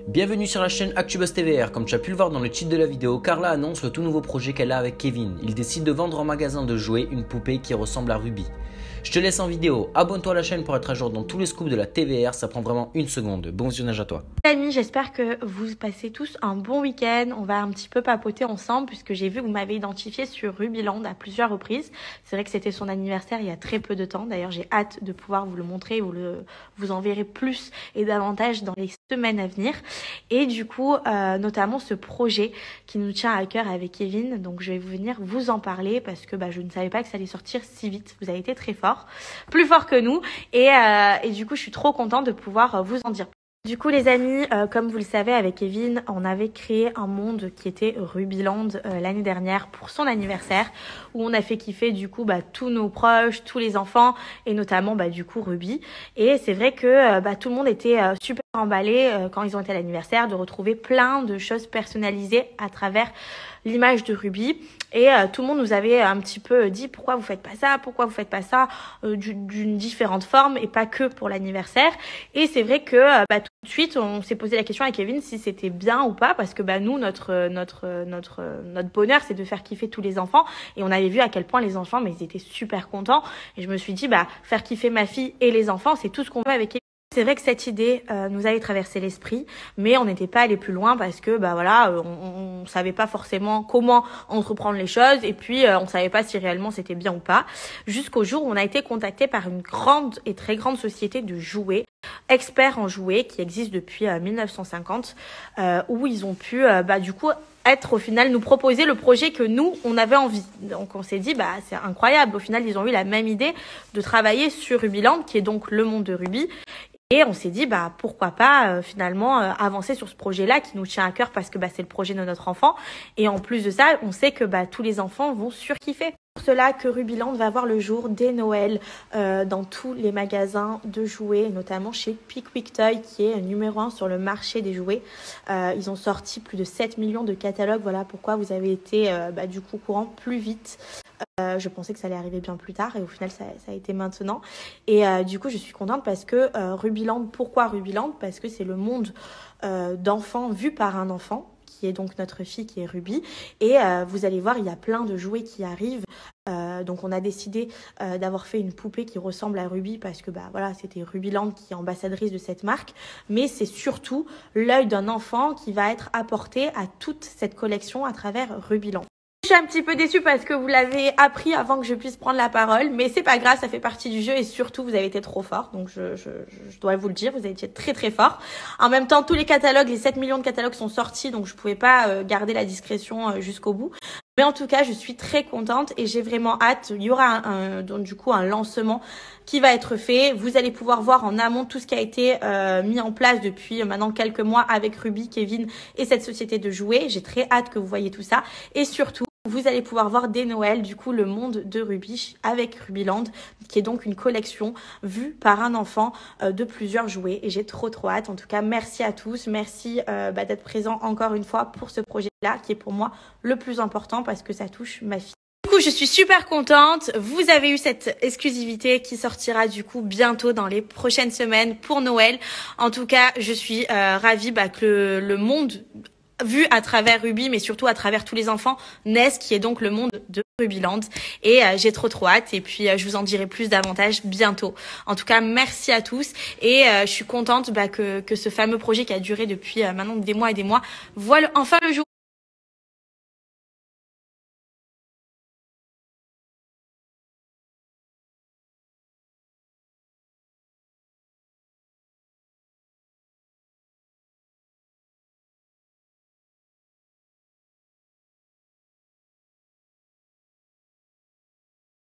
Bienvenue sur la chaîne ActuBuzz TVR. Comme tu as pu le voir dans le titre de la vidéo, Carla annonce le tout nouveau projet qu'elle a avec Kevin. Il décide de vendre en magasin de jouets une poupée qui ressemble à Ruby. Je te laisse en vidéo, abonne-toi à la chaîne pour être à jour dans tous les scoops de la TVR, ça prend vraiment une seconde. Bon visionnage à toi. Amis, j'espère que vous passez tous un bon week-end. On va un petit peu papoter ensemble puisque j'ai vu que vous m'avez identifié sur Rubyland à plusieurs reprises. C'est vrai que c'était son anniversaire il y a très peu de temps. D'ailleurs, j'ai hâte de pouvoir vous le montrer. Vous en verrez plus et davantage dans les semaines à venir. Et du coup, notamment ce projet qui nous tient à cœur avec Kevin. Donc, je vais venir vous en parler parce que je ne savais pas que ça allait sortir si vite. Vous avez été très fort. Plus fort que nous et du coup je suis trop contente de pouvoir vous en dire plus. Du coup les amis, comme vous le savez avec Kevin, on avait créé un monde qui était Rubyland l'année dernière pour son anniversaire où on a fait kiffer du coup tous nos proches, tous les enfants et notamment du coup Ruby. Et c'est vrai que tout le monde était super emballé quand ils ont été à l'anniversaire de retrouver plein de choses personnalisées à travers l'image de Ruby. Et tout le monde nous avait un petit peu dit pourquoi vous faites pas ça d'une différente forme et pas que pour l'anniversaire. Et c'est vrai que tout de suite on s'est posé la question à Kevin si c'était bien ou pas parce que nous notre bonheur c'est de faire kiffer tous les enfants et on avait vu à quel point les enfants ils étaient super contents et je me suis dit faire kiffer ma fille et les enfants c'est tout ce qu'on veut avec Kevin. C'est vrai que cette idée nous avait traversé l'esprit, mais on n'était pas allé plus loin parce que on savait pas forcément comment entreprendre les choses et puis on savait pas si réellement c'était bien ou pas. Jusqu'au jour où on a été contacté par une grande et très grande société de jouets, experts en jouets qui existe depuis 1950, où ils ont pu du coup être au final nous proposer le projet que nous on avait envie. Donc on s'est dit c'est incroyable. Au final ils ont eu la même idée de travailler sur Rubyland qui est donc le monde de Ruby. Et on s'est dit, pourquoi pas finalement avancer sur ce projet-là qui nous tient à cœur parce que c'est le projet de notre enfant. Et en plus de ça, on sait que tous les enfants vont surkiffer. Pour cela que Rubyland va voir le jour dès Noël dans tous les magasins de jouets, notamment chez Pickwick Toy qui est numéro 1 sur le marché des jouets. Ils ont sorti plus de 7 millions de catalogues. Voilà pourquoi vous avez été du coup au courant plus vite. Je pensais que ça allait arriver bien plus tard et au final ça a été maintenant et du coup je suis contente parce que Rubyland, pourquoi Rubyland? Parce que c'est le monde d'enfants vu par un enfant qui est donc notre fille qui est Ruby et vous allez voir il y a plein de jouets qui arrivent. Donc on a décidé d'avoir fait une poupée qui ressemble à Ruby parce que c'était Rubyland qui est ambassadrice de cette marque, mais c'est surtout l'œil d'un enfant qui va être apporté à toute cette collection à travers Rubyland. Je suis un petit peu déçue parce que vous l'avez appris avant que je puisse prendre la parole, mais c'est pas grave, ça fait partie du jeu et surtout vous avez été trop fort, donc je dois vous le dire, vous avez été très très fort. En même temps, tous les catalogues, les 7 millions de catalogues sont sortis, donc je pouvais pas garder la discrétion jusqu'au bout. Mais en tout cas, je suis très contente et j'ai vraiment hâte. Il y aura donc du coup un lancement qui va être fait. Vous allez pouvoir voir en amont tout ce qui a été mis en place depuis maintenant quelques mois avec Ruby, Kevin et cette société de jouets. J'ai très hâte que vous voyez tout ça et surtout vous allez pouvoir voir dès Noël, du coup, le monde de Ruby avec Rubyland, qui est donc une collection vue par un enfant de plusieurs jouets. Et j'ai trop hâte. En tout cas, merci à tous. Merci d'être présents encore une fois pour ce projet-là, qui est pour moi le plus important parce que ça touche ma fille. Du coup, je suis super contente. Vous avez eu cette exclusivité qui sortira du coup bientôt dans les prochaines semaines pour Noël. En tout cas, je suis ravie que le monde vu à travers Ruby, mais surtout à travers tous les enfants, naissent, qui est donc le monde de Rubyland. Et j'ai trop hâte. Et puis, je vous en dirai plus davantage bientôt. En tout cas, merci à tous. Et je suis contente que ce fameux projet qui a duré depuis maintenant des mois et des mois voit enfin le jour.